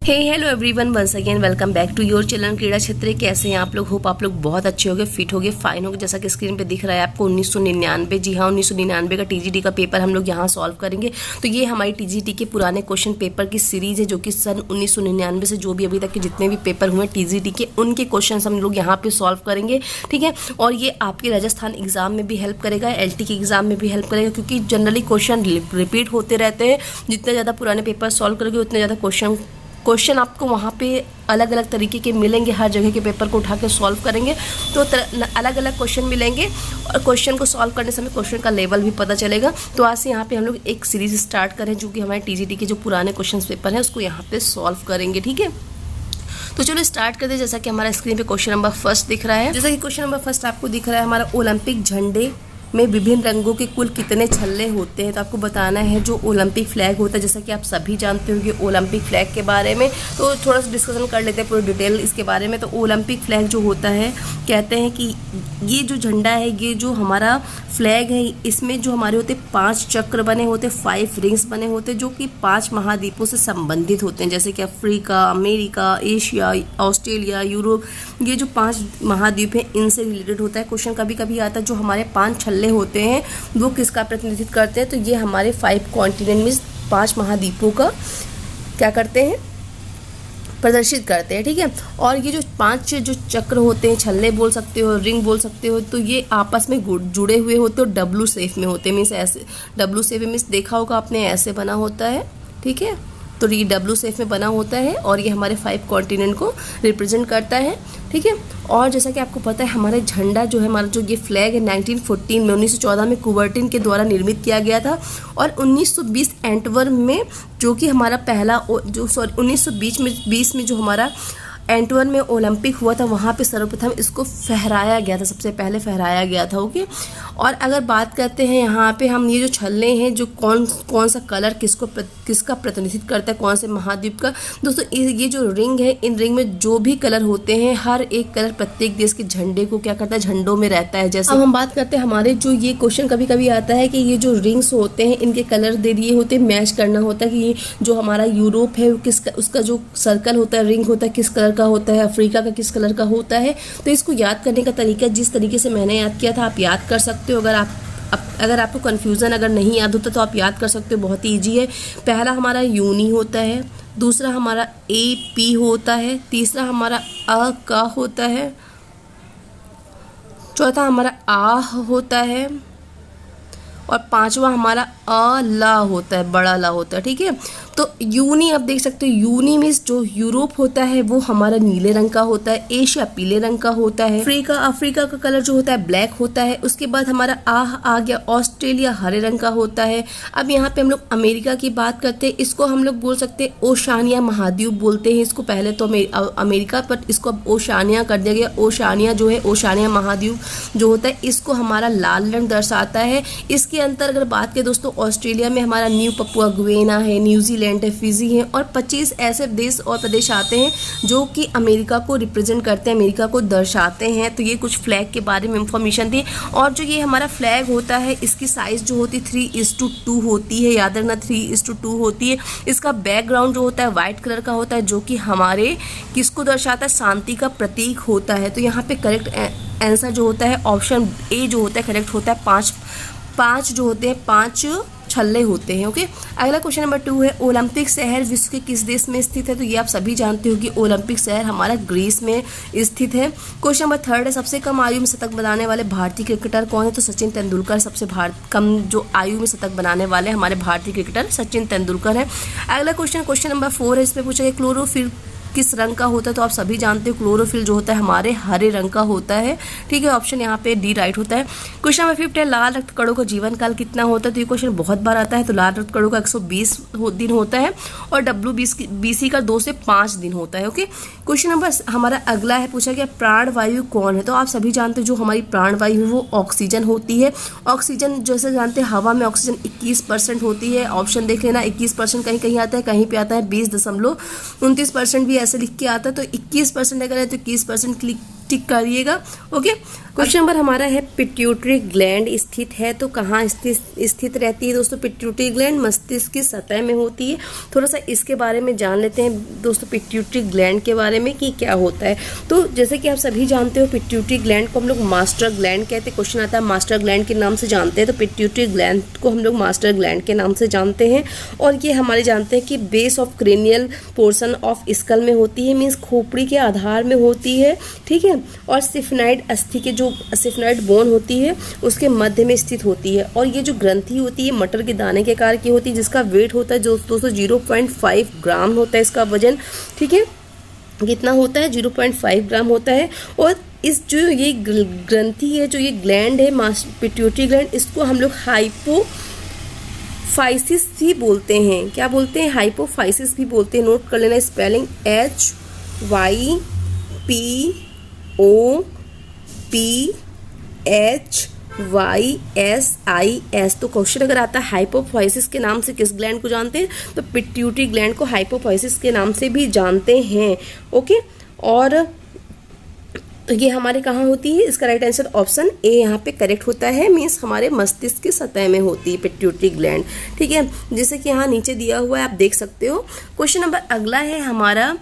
Hey hello everyone, once again welcome back to your channel Krida Kshetra. कैसे हैं आप लोग? होप आप लोग बहुत अच्छे होंगे, फिट होंगे, फाइन होंगे। जैसा कि स्क्रीन पे दिख रहा है आपको 1999, जी हाँ 1999 का टीजीटी का पेपर हम लोग यहाँ सॉल्व करेंगे। तो ये हमारी टीजीटी के पुराने क्वेश्चन पेपर की सीरीज है, जो कि सन 1999 से जो भी अभी तक के जितने भी पेपर हुए टीजीटी के, उनके क्वेश्चन हम लोग यहाँ पे सॉल्व करेंगे। ठीक है, और ये आपके राजस्थान एग्जाम में भी हेल्प करेगा, एलटी के एग्जाम में भी हेल्प करेगा, क्योंकि जनरली क्वेश्चन रिपीट होते रहते हैं। जितने ज़्यादा पुराने पेपर सॉल्व करोगे उतने ज़्यादा क्वेश्चन आपको वहाँ पे अलग अलग तरीके के मिलेंगे। हर जगह के पेपर को उठा के सॉल्व करेंगे तो अलग अलग क्वेश्चन मिलेंगे, और क्वेश्चन को सॉल्व करने समय क्वेश्चन का लेवल भी पता चलेगा। तो आज से यहाँ पे हम लोग एक सीरीज स्टार्ट करें, जो कि हमारे टीजीटी के जो पुराने क्वेश्चन पेपर हैं उसको यहाँ पे सॉल्व करेंगे। ठीक है, तो चलो स्टार्ट करते हैं। जैसा कि हमारा स्क्रीन पे क्वेश्चन नंबर फर्स्ट दिख रहा है, जैसा कि क्वेश्चन नंबर फर्स्ट आपको दिख रहा है, हमारा ओलंपिक झंडे में विभिन्न रंगों के कुल कितने छल्ले होते हैं। तो आपको बताना है जो ओलंपिक फ्लैग होता है, जैसा कि आप सभी जानते होंगे ओलंपिक फ्लैग के बारे में, तो थोड़ा सा डिस्कशन कर लेते हैं पूरी डिटेल इसके बारे में। तो ओलंपिक फ्लैग जो होता है, कहते हैं कि ये जो झंडा है, ये जो हमारा फ्लैग है, इसमें जो हमारे होते 5 चक्र बने होते, 5 रिंग्स बने होते, जो कि 5 महाद्वीपों से संबंधित होते हैं, जैसे कि Africa, America, Asia, Australia, Europe. ये जो 5 महाद्वीप हैं इनसे रिलेटेड होता है। क्वेश्चन कभी कभी आता है जो हमारे 5 छल्ले होते हैं वो किसका प्रतिनिधित्व करते हैं। तो ये हमारे 5 कॉन्टिनेंट में 5 महाद्वीपों का क्या करते हैं, प्रदर्शित करते हैं। ठीक है, और ये जो 5 जो चक्र होते हैं, छल्ले बोल सकते हो, रिंग बोल सकते हो, तो ये आपस में जुड़े हुए होते हैं और डब्लू शेप में होते हैं। मीन्स ऐसे डब्लू शेप में, मीन्स देखा होगा आपने, ऐसे बना होता है। ठीक है, तो ये डब्लू शेप में बना होता है और ये हमारे 5 कॉन्टिनेंट को रिप्रेजेंट करता है। ठीक है, और जैसा कि आपको पता है हमारे झंडा जो है, हमारा जो ये फ्लैग है 1914 में कुबर्टिन के द्वारा निर्मित किया गया था, और 1920 एंटवर्प में जो कि हमारा पहला जो 1920 में जो हमारा एंटवर्प में ओलंपिक हुआ था, वहाँ पे सर्वप्रथम इसको फहराया गया था, सबसे पहले फहराया गया था। ओके, और अगर बात करते हैं यहाँ पे हम, ये जो छल्ले हैं जो कौन सा कलर किसका प्रतिनिधित्व करता है, कौन से महाद्वीप का। दोस्तों ये जो रिंग है, इन रिंग में जो भी कलर होते हैं, हर एक कलर प्रत्येक देश के झंडे को क्या करता है, झंडों में रहता है। जैसे अब हम बात करते हैं हमारे जो ये क्वेश्चन कभी कभी आता है कि ये जो रिंग्स होते हैं इनके कलर दे दिए होते हैं, मैच करना होता है कि ये जो हमारा यूरोप है किसका, उसका जो सर्कल होता है, रिंग होता है, किस कलर का होता है, अफ्रीका का किस कलर का होता है। तो इसको याद करने का तरीका जिस तरीके से मैंने याद किया था आप याद कर सकते हो। अगर आपको कन्फ्यूज़न अगर नहीं याद होता तो आप याद कर सकते हो, बहुत ही ईजी है। पहला हमारा यूनी होता है, दूसरा हमारा AP होता है, तीसरा हमारा का होता है, चौथा हमारा आह होता है, और पांचवा हमारा ला होता है, बड़ा ला होता है। ठीक है, तो यूनी आप देख सकते हो, यूनी मीन्स जो यूरोप होता है वो हमारा नीले रंग का होता है, एशिया पीले रंग का होता है, अफ्रीका का कलर जो होता है ब्लैक होता है। उसके बाद हमारा आह आ गया, ऑस्ट्रेलिया हरे रंग का होता है। अब यहाँ पे हम लोग अमेरिका की बात करते हैं, इसको हम लोग बोल सकते हैं ओशानिया महाद्वीप बोलते हैं इसको। पहले तो अमेरिका, पर इसको अब ओशानिया कर दिया गया। ओशानिया जो है, ओशानिया महाद्वीप जो होता है, इसको हमारा लाल रंग दर्शाता है। इसके अंतर अगर बात करें दोस्तों, ऑस्ट्रेलिया में हमारा न्यू पपुआ गुएना है, न्यूजीलैंड है, फिजी है, और 25 ऐसे देश और प्रदेश आते हैं जो कि अमेरिका को रिप्रेजेंट करते हैं, अमेरिका को दर्शाते हैं। तो ये कुछ फ्लैग के बारे में इंफॉर्मेशन थी। और जो ये हमारा फ्लैग होता है, इसकी साइज़ जो होती है 3:2 होती है, याद रखना 3:2 होती है। इसका बैकग्राउंड जो होता है वाइट कलर का होता है, जो कि हमारे किसको दर्शाता है, शांति का प्रतीक होता है। तो यहाँ पे करेक्ट आंसर जो होता है ऑप्शन ए जो होता है करेक्ट होता है। पाँच जो होते हैं, 5 छल्ले होते हैं। ओके, अगला क्वेश्चन नंबर 2 है, ओलंपिक शहर विश्व के किस देश में स्थित है। तो ये आप सभी जानते हो कि ओलंपिक शहर हमारा ग्रीस में स्थित है। क्वेश्चन नंबर 3 है, सबसे कम आयु में शतक बनाने वाले भारतीय क्रिकेटर कौन है। तो सचिन तेंदुलकर सबसे कम जो आयु में शतक बनाने वाले हमारे भारतीय क्रिकेटर सचिन तेंदुलकर है। अगला क्वेश्चन नंबर 4 है, इसमें पूछा गया क्लोरोफिल किस रंग का होता है। तो आप सभी जानते हो क्लोरोफिल जो होता है हमारे हरे रंग का होता है। ठीक है, ऑप्शन यहाँ पे डी राइट होता है। क्वेश्चन नंबर 5 है, लाल रक्त कणों का जीवन काल कितना होता है। तो ये क्वेश्चन बहुत बार आता है। तो लाल रक्त कणों का 120 दिन होता है, और WBC का 2 से 5 दिन होता है। ओके, क्वेश्चन नंबर हमारा अगला है, पूछा गया प्राणवायु कौन है। तो आप सभी जानते हो जो हमारी प्राणवायु है वो ऑक्सीजन होती है। ऑक्सीजन जैसे जानते हैं हवा में ऑक्सीजन 21% होती है। ऑप्शन देख लेना, 21% कहीं कहीं आता है, कहीं पे आता है 20.29% भी ऐसे लिख के आता है। तो 21% अगर है तो 21% टिक करिएगा। ओके, क्वेश्चन नंबर हमारा है पिट्यूटरी ग्लैंड स्थित है तो कहाँ स्थित रहती है दोस्तों? पिट्यूटरी ग्लैंड मस्तिष्क की सतह में होती है। थोड़ा सा इसके बारे में जान लेते हैं दोस्तों, पिट्यूटरी ग्लैंड के बारे में कि क्या होता है। तो जैसे कि आप सभी जानते हो, पिट्यूटरी ग्लैंड को हम लोग मास्टर ग्लैंड कहते हैं। क्वेश्चन आता है मास्टर ग्लैंड के नाम से जानते हैं, तो पिट्यूटरी ग्लैंड को हम लोग मास्टर ग्लैंड के नाम से जानते हैं। और ये हमारे जानते हैं कि base of cranial portion of skull में होती है, मीन्स खोपड़ी के आधार में होती है, ठीक है। और सिफनाइड अस्थि के जो सिफनाइड बोन होती है उसके मध्य में स्थित होती है। और ये जो ग्रंथि होती है मटर के दाने के आकार की होती है, जिसका वेट होता है जो दोस्तों 0.5 ग्राम होता है इसका वजन, ठीक है। कितना होता है? 0.5 ग्राम होता है। और इस जो ये ग्रंथि है, जो ये ग्लैंड है पिट्यूटरी ग्लैंड, इसको हम लोग हाइपोफाइसिस भी बोलते हैं। क्या बोलते हैं? हाइपोफाइसिस भी बोलते हैं। नोट कर लेना स्पेलिंग, HYPOPHYSIS। तो क्वेश्चन अगर आता है हाइपोफाइसिस के नाम से किस ग्लैंड को जानते हैं, तो पिट्यूटरी ग्लैंड को हाइपोफाइसिस के नाम से भी जानते हैं। ओके, और ये हमारे कहाँ होती है? इसका राइट आंसर ऑप्शन ए यहाँ पे करेक्ट होता है, मीन्स हमारे मस्तिष्क की सतह में होती है पिट्यूटरी ग्लैंड, ठीक है। जैसे कि यहाँ नीचे दिया हुआ है, आप देख सकते हो। क्वेश्चन नंबर अगला है हमारा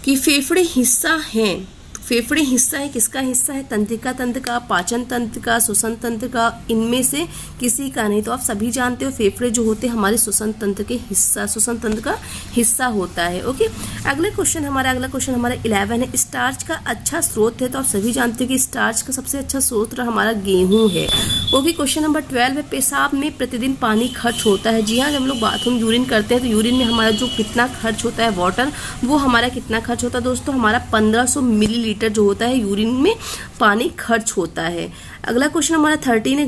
कि फेफड़े हिस्सा हैं। फेफड़े हिस्सा है, किसका हिस्सा है? तंत्रिका तंत्र का, पाचन तंत्र का, श्वसन तंत्र का, इनमें से किसी का नहीं। तो आप सभी जानते हो फेफड़े जो होते हैं हमारे श्वसन तंत्र के हिस्सा, श्वसन तंत्र का हिस्सा होता है। ओके, अगला क्वेश्चन हमारा 11 है। स्टार्च का अच्छा स्रोत है, तो आप सभी जानते हो कि स्टार्च का सबसे अच्छा स्रोत हमारा गेहूं है। ओके, क्वेश्चन नंबर 12 है। पेशाब में प्रतिदिन पानी खर्च होता है। जी हाँ, जब हम लोग बाथरूम यूरिन करते हैं तो यूरिन में हमारा जो कितना खर्च होता है वाटर, वो हमारा कितना खर्च होता है दोस्तों? हमारा 1500 मिलीलीटर जो होता है यूरिन में पानी खर्च होता है। अगला क्वेश्चन हमारा 13 है।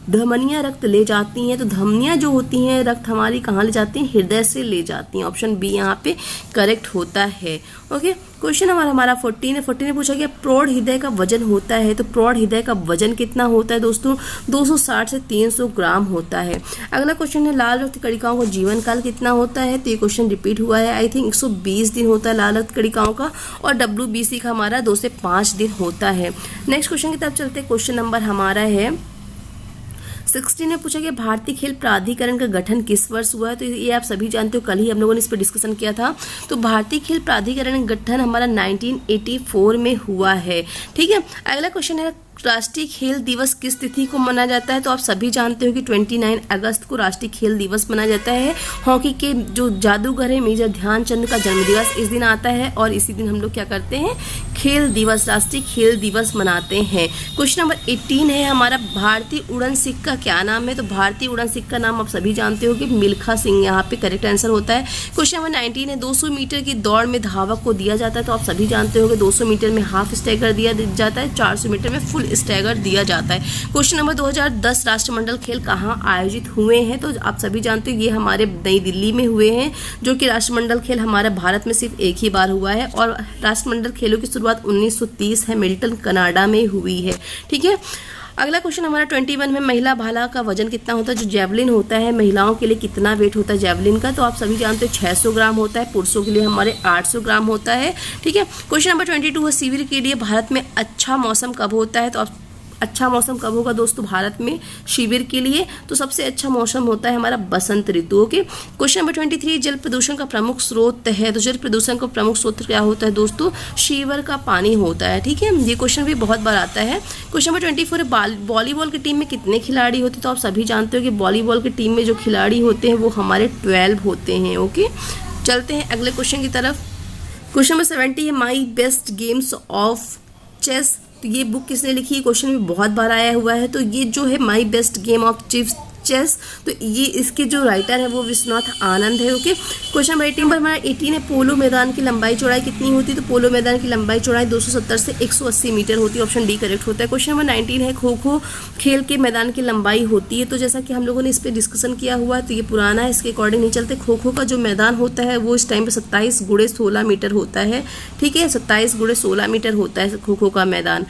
धमनियां रक्त ले जाती हैं, तो धमनियां जो होती हैं रक्त हमारी कहाँ ले जाती हैं? हृदय से ले जाती हैं। ऑप्शन बी यहाँ पे करेक्ट होता है। ओके, क्वेश्चन हमारा 14 है। 14 में पूछा गया प्रौढ़ हृदय का वजन होता है, तो प्रौढ़ हृदय का वजन कितना होता है दोस्तों? 260 से 300 ग्राम होता है। अगला क्वेश्चन है लाल रक्त कणिकाओं का जीवन काल कितना होता है? तो ये क्वेश्चन रिपीट हुआ है, आई थिंक 120 दिन होता है लाल रक्त कणिकाओं का, और WBC का हमारा 2 से 5 दिन होता है। नेक्स्ट क्वेश्चन की तरफ चलते हैं। क्वेश्चन नंबर हमारा है 16 में पूछा गया भारतीय खेल प्राधिकरण का गठन किस वर्ष हुआ है? तो ये आप सभी जानते हो, कल ही हम लोगों ने इस पर डिस्कशन किया था। तो भारतीय खेल प्राधिकरण का गठन हमारा 1984 में हुआ है, ठीक है। अगला क्वेश्चन है राष्ट्रीय खेल दिवस किस तिथि को मनाया जाता है? तो आप सभी जानते हो कि 29 अगस्त को राष्ट्रीय खेल दिवस मनाया जाता है। हॉकी के जो जादूगर है मेजर ध्यानचंद का जन्मदिवस इस दिन आता है, और इसी दिन हम लोग क्या करते हैं? खेल दिवस, राष्ट्रीय खेल दिवस मनाते हैं। क्वेश्चन नंबर 18 है हमारा भारतीय उड़न सिख का क्या नाम है? तो भारतीय उड़न सिख का नाम आप सभी जानते हो कि मिल्खा सिंह यहाँ पे करेक्ट आंसर होता है। क्वेश्चन नंबर 19 है 200 मीटर की दौड़ में धावक को दिया जाता है, तो आप सभी जानते हो कि 200 मीटर में हाफ स्टैगर दिया जाता है, 400 मीटर में फुल स्टैगर दिया जाता है। क्वेश्चन नंबर 2010 राष्ट्रमंडल खेल कहाँ आयोजित हुए हैं? तो आप सभी जानते हो ये हमारे नई दिल्ली में हुए हैं, जो कि राष्ट्रमंडल खेल हमारे भारत में सिर्फ एक ही बार हुआ है, और राष्ट्रमंडल खेलों की शुरुआत 1930 हैमिल्टन कनाडा में हुई है, ठीक है। अगला क्वेश्चन हमारा 21 में महिला भाला का वजन कितना होता है? जो जेवलिन होता है महिलाओं के लिए कितना वेट होता है जेवलिन का? तो आप सभी जानते हो 600 ग्राम होता है, पुरुषों के लिए हमारे 800 ग्राम होता है, ठीक है। क्वेश्चन नंबर 22 है शिविर के लिए भारत में अच्छा मौसम कब होता है? तो आप अच्छा मौसम कब होगा दोस्तों भारत में शिविर के लिए? तो सबसे अच्छा मौसम होता है हमारा बसंत ऋतु। ओके, क्वेश्चन नंबर 23 जल प्रदूषण का प्रमुख स्रोत है, तो जल प्रदूषण का प्रमुख स्रोत क्या होता है दोस्तों? शिवर का पानी होता है, ठीक है। ये क्वेश्चन भी बहुत बार आता है। क्वेश्चन नंबर 24 वॉलीबॉल की टीम में कितने खिलाड़ी होते हैं? तो आप सभी जानते हो कि वॉलीबॉल की टीम में जो खिलाड़ी होते हैं वो हमारे 12 होते हैं। ओके, चलते हैं अगले क्वेश्चन की तरफ। क्वेश्चन नंबर 70 है my best games of chess. तो ये बुक किसने लिखी है? क्वेश्चन भी बहुत बार आया हुआ है। तो ये जो है my best game of chess, तो ये इसके जो राइटर है वो विश्वनाथ आनंद है। ओके, क्वेश्चन नंबर 18 पर हमारा 18 है पोलो मैदान की लंबाई चौड़ाई कितनी होती है? तो पोलो मैदान की लंबाई चौड़ाई 270 से 180 मीटर होती है। ऑप्शन डी करेक्ट होता है। क्वेश्चन नंबर 19 है खो खो खेल के मैदान की लंबाई होती है। तो जैसा कि हम लोगों ने इस पर डिस्कसन किया हुआ है, तो ये पुराना है, इसके अकॉर्डिंग नहीं चलते। खो खो का जो मैदान होता है वो इस टाइम पर 27 × 16 मीटर होता है, ठीक है। 27 × 16 मीटर होता है खो खो का मैदान।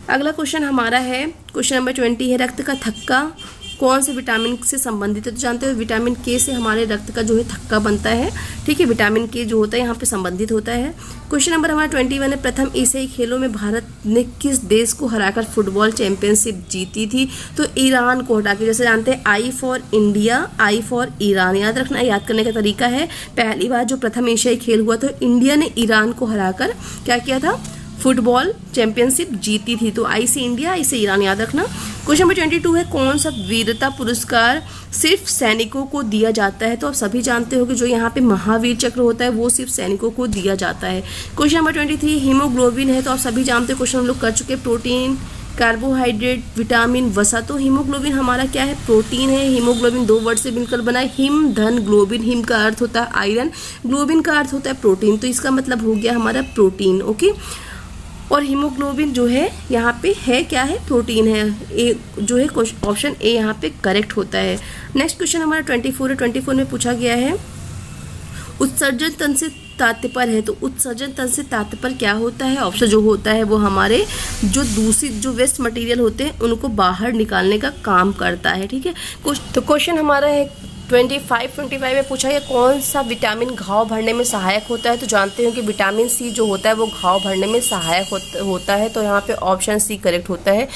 अगला क्वेश्चन हमारा है क्वेश्चन नंबर 20 है रक्त का थक्का कौन से विटामिन से संबंधित है? तो जानते हो विटामिन के से हमारे रक्त का जो है थक्का बनता है, ठीक है, विटामिन के जो होता है यहाँ पे संबंधित होता है। क्वेश्चन नंबर हमारा 21 है, प्रथम एशियाई खेलों में भारत ने किस देश को हराकर फुटबॉल चैंपियनशिप जीती थी? तो ईरान को हटा के, जैसे जानते हैं I for India, I for Iran, याद रखना, याद करने का तरीका है। पहली बार जो प्रथम एशियाई खेल हुआ तो इंडिया ने ईरान को हराकर क्या किया था? फुटबॉल चैंपियनशिप जीती थी। तो आई से इंडिया, आई से ईरान, याद रखना। क्वेश्चन नंबर 22 है, कौन सा वीरता पुरस्कार सिर्फ सैनिकों को दिया जाता है? तो आप सभी जानते हो कि जो यहाँ पे महावीर चक्र होता है वो सिर्फ सैनिकों को दिया जाता है। क्वेश्चन नंबर 23 हीमोग्लोबिन है, तो आप सभी जानते हो, क्वेश्चन हम लोग कर चुके हैं, प्रोटीन, कार्बोहाइड्रेट, विटामिन, वसा। तो हीमोग्लोबिन हमारा क्या है? प्रोटीन है। हीमोग्लोबिन 2 वर्ड से मिलकर बना है, हिम धन ग्लोबिन। हिम का अर्थ होता है आयरन, ग्लोबिन का अर्थ होता है प्रोटीन, तो इसका मतलब हो गया हमारा प्रोटीन। ओके, और हीमोग्लोबिन जो है यहाँ पे है क्या है? प्रोटीन है। ए जो है ऑप्शन ए यहाँ पे करेक्ट होता है। नेक्स्ट क्वेश्चन हमारा 24 है। 24 में पूछा गया है, उत्सर्जन तंत्र से तात्पर्य है, तो उत्सर्जन तंत्र से तात्पर्य क्या होता है? ऑप्शन जो होता है वो हमारे जो दूषित जो वेस्ट मटेरियल होते हैं उनको बाहर निकालने का काम करता है, ठीक है। तो क्वेश्चन हमारा है 25 में पूछा गया, कौन सा विटामिन घाव भरने में सहायक होता है? तो जानते हो कि विटामिन सी जो होता है वो घाव भरने में सहायक होता है, तो यहाँ पे ऑप्शन सी करेक्ट होता है।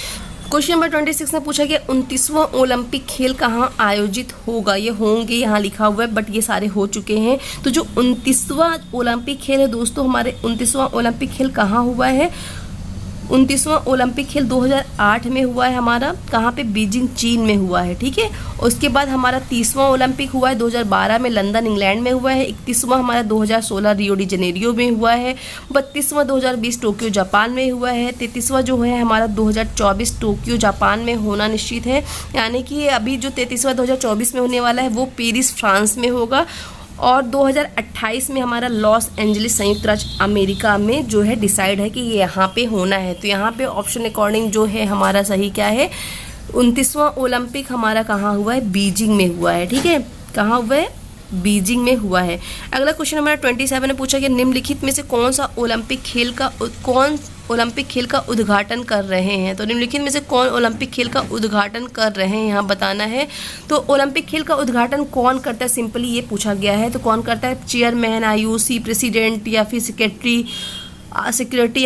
क्वेश्चन नंबर 26 में पूछा गया, 29वां ओलंपिक खेल कहाँ आयोजित होगा? ये होंगे यहाँ लिखा हुआ है, बट ये सारे हो चुके हैं। तो जो 29वां ओलंपिक खेल है दोस्तों, हमारे 29वां ओलंपिक खेल कहाँ हुआ है? 29वां ओलंपिक खेल 2008 में हुआ है हमारा, कहाँ पे? बीजिंग चीन में हुआ है, ठीक है। उसके बाद हमारा 30वां ओलंपिक हुआ है 2012 में लंदन इंग्लैंड में हुआ है। 31वां हमारा 2016 रियो डी जनेरियो में हुआ है। 32वां 2020 टोक्यो जापान में हुआ है। 33वां जो है हमारा 2024 टोक्यो जापान में होना निश्चित है, यानी कि अभी जो 33वां 2024 में होने वाला है वो पेरिस फ्रांस में होगा। और 2028 में हमारा लॉस एंजलिस संयुक्त राज्य अमेरिका में जो है डिसाइड है कि ये यहाँ पे होना है। तो यहाँ पे ऑप्शन अकॉर्डिंग जो है हमारा सही क्या है? 29वां ओलंपिक हमारा कहाँ हुआ है? बीजिंग में हुआ है, ठीक है। कहाँ हुआ है? बीजिंग में हुआ है। अगला क्वेश्चन हमारा 27 में पूछा गया, निम्नलिखित में से कौन ओलंपिक खेल का उद्घाटन कर रहे हैं? तो निम्नलिखित में से कौन ओलंपिक खेल का उद्घाटन कर रहे हैं यहाँ बताना है। तो ओलंपिक खेल का उद्घाटन कौन करता है? सिंपली ये पूछा गया है, तो कौन करता है? चेयरमैन, आईओसी प्रेसिडेंट, या फिर सेक्रेटरी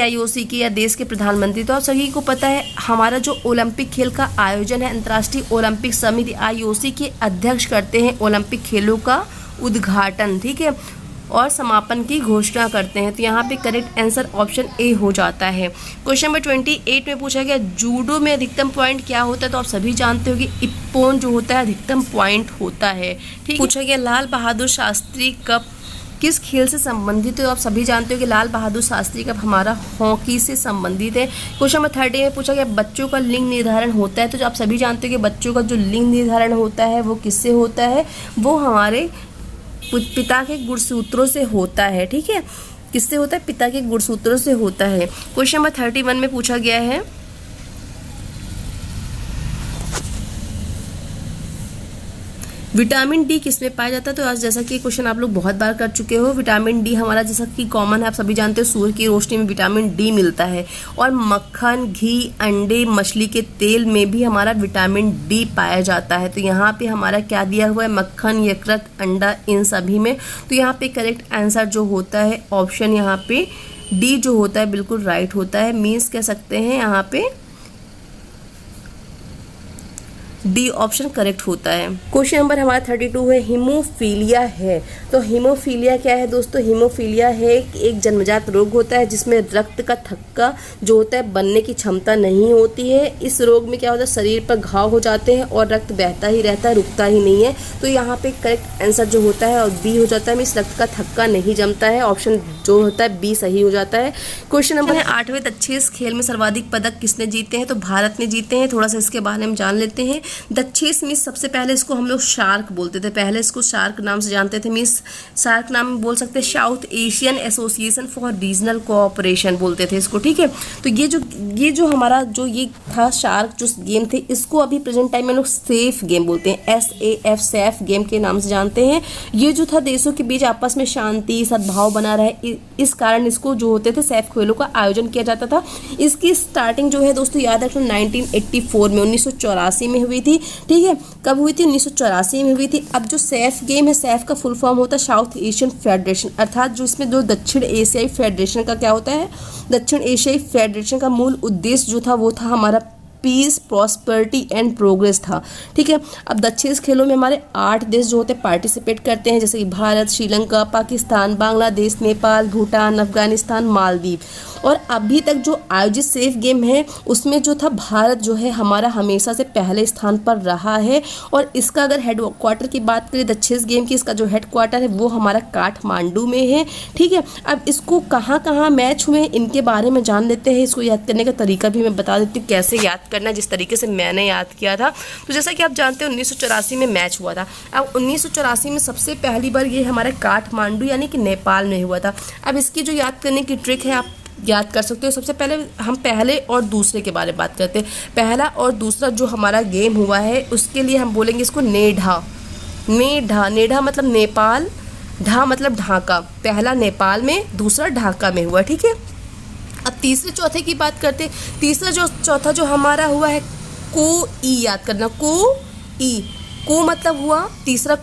आईओसी की, या देश के प्रधानमंत्री। तो आप सभी को पता है हमारा जो ओलंपिक खेल का आयोजन है अंतर्राष्ट्रीय ओलंपिक समिति आईओसी के अध्यक्ष करते हैं ओलंपिक खेलों का उद्घाटन, ठीक है, और समापन की घोषणा करते हैं। तो यहाँ पे करेक्ट आंसर ऑप्शन ए हो जाता है। क्वेश्चन नंबर 28 में पूछा गया, जूडो में अधिकतम पॉइंट क्या होता है? तो आप सभी जानते हो कि इप्पोन जो होता है अधिकतम पॉइंट होता है, ठीक। पूछा गया, लाल बहादुर शास्त्री कप किस खेल से संबंधित है? तो आप सभी जानते हो कि लाल बहादुर शास्त्री कप हमारा हॉकी से संबंधित है। क्वेश्चन नंबर 30 में पूछा गया, बच्चों का लिंग निर्धारण होता है? तो आप सभी जानते हो कि बच्चों का जो लिंग निर्धारण होता है वो किससे होता है? वो हमारे पिता के गुणसूत्रों से होता है, ठीक है। किससे होता है? पिता के गुणसूत्रों से होता है। क्वेश्चन नंबर 31 में पूछा गया है, विटामिन डी किसमें पाया जाता है? तो आज जैसा कि क्वेश्चन आप लोग बहुत बार कर चुके हो, विटामिन डी हमारा जैसा कि कॉमन है, आप सभी जानते हो सूर्य की रोशनी में विटामिन डी मिलता है, और मक्खन, घी, अंडे, मछली के तेल में भी हमारा विटामिन डी पाया जाता है। तो यहाँ पे हमारा क्या दिया हुआ है? मक्खन, यकृत, अंडा, इन सभी में। तो यहाँ पे करेक्ट आंसर जो होता है ऑप्शन यहाँ पे डी जो होता है बिल्कुल राइट होता है। मीन्स कह सकते हैं यहाँ पे डी ऑप्शन करेक्ट होता है। क्वेश्चन नंबर हमारा 32 है, हीमोफीलिया है। तो हीमोफीलिया क्या है दोस्तों? हीमोफीलिया है एक जन्मजात रोग होता है जिसमें रक्त का थक्का जो होता है बनने की क्षमता नहीं होती है। इस रोग में क्या होता है? शरीर पर घाव हो जाते हैं और रक्त बहता ही रहता है, रुकता ही नहीं है। तो यहाँ पे करेक्ट आंसर जो होता है और बी हो जाता है, मीन्स रक्त का थक्का नहीं जमता है। ऑप्शन जो होता है बी सही हो जाता है। क्वेश्चन नंबर 8वें दक्षेस खेल में सर्वाधिक पदक किसने जीते हैं? तो भारत ने जीते हैं। थोड़ा सा इसके बारे में जान लेते हैं। दक्षेस मीन्स सबसे पहले इसको हम लोग शार्क बोलते थे, पहले इसको शार्क नाम से जानते थे, मीन्स शार्क नाम बोल सकते हैं, south Asian association for regional cooperation बोलते थे इसको, ठीक है। तो ये जो हमारा जो ये था शार्क जो गेम थे, इसको अभी प्रेजेंट टाइम में लोग सेफ गेम बोलते हैं, SAF सेफ गेम के नाम से जानते हैं। ये जो था देशों के बीच आपस में शांति सद्भाव बना रहे, इस कारण इसको जो होते थे सेफ खेलों का आयोजन किया जाता था। इसकी स्टार्टिंग जो है दोस्तों याद रखना 1984 में 1984 में हुई थी, ठीक है। कब हुई थी? 1984 में हुई थी। अब जो सैफ गेम है, सैफ का फुल फॉर्म होता है साउथ एशियन फेडरेशन, अर्थात जो इसमें जो दक्षिण एशियाई फेडरेशन का क्या होता है, दक्षिण एशियाई फेडरेशन का मूल उद्देश्य जो था वो था हमारा पीस, प्रॉस्पेरिटी एंड प्रोग्रेस था, ठीक है। अब दक्षिण खेलों में हमारे 8 देश जो होते हैं पार्टिसिपेट करते हैं, जैसे कि भारत, श्रीलंका, पाकिस्तान, बांग्लादेश, नेपाल, भूटान, अफगानिस्तान, मालदीव। और अभी तक जो आयोजित सेफ गेम है उसमें जो था भारत जो है हमारा हमेशा से पहले स्थान पर रहा है। और इसका अगर हेड क्वार्टर की बात करें दक्षिण गेम की, इसका जो हेड क्वार्टर है वो हमारा काठमांडू में है, ठीक है। अब इसको कहाँ कहाँ मैच हुए इनके बारे में जान लेते हैं। इसको याद करने का तरीका भी मैं बता देती हूँ कैसे याद करना, जिस तरीके से मैंने याद किया था। तो जैसा कि आप जानते हैं 1984 में मैच हुआ था। अब 1984 में सबसे पहली बार ये हमारे काठमांडू यानी कि नेपाल में हुआ था। अब इसकी जो याद करने की ट्रिक है आप याद कर सकते हो। सबसे पहले हम पहले और दूसरे के बारे में बात करते हैं। पहला और दूसरा जो हमारा गेम हुआ है उसके लिए हम बोलेंगे इसको नेढा। नेढा, नेढा मतलब नेपाल, ढा मतलब ढाका। पहला नेपाल में, दूसरा ढाका में हुआ, ठीक है। अब तीसरे चौथे की बात करते हैं। तीसरा जो चौथा जो हमारा हुआ है को ई, याद करना, को ई, को मतलब हुआ तीसरा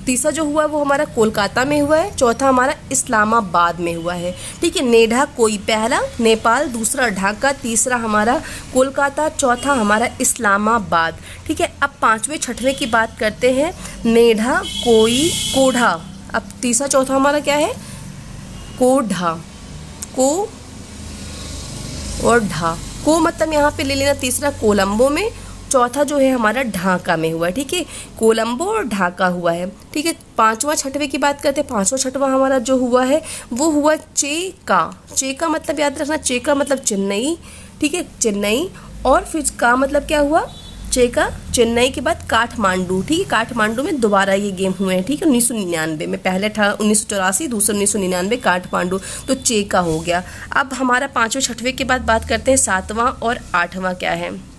तीसरा जो हुआ वो हमारा कोलकाता में हुआ है, चौथा हमारा इस्लामाबाद में हुआ है, ठीक है। नेढा कोई, पहला नेपाल, दूसरा ढाका, तीसरा हमारा कोलकाता, चौथा हमारा इस्लामाबाद, ठीक है। अब पांचवें छठवें की बात करते हैं। नेढा कोई कोढ़ा। अब तीसरा चौथा हमारा क्या है? कोढ़ा, को और ढा। को मतलब यहाँ पे ले लेना तीसरा कोलंबो में, चौथा जो है हमारा ढाका में हुआ है, ठीक है। कोलंबो और ढाका हुआ है, ठीक है। पांचवा छठवें की बात करते हैं। पांचवा छठवां हमारा जो हुआ है वो हुआ चेका। चेका मतलब याद रखना, चेका मतलब चेन्नई, ठीक है, चेन्नई। और फिर का मतलब क्या हुआ? चेका, चेन्नई के बाद काठमांडू, ठीक है। काठमांडू में दोबारा ये गेम हुए हैं, ठीक है। 1999 में, पहले था 1984, दूसरा 1999 काठमांडू, तो चेका हो गया। अब हमारा पांचवें छठवें के बाद बात करते हैं सातवां और आठवां क्या है,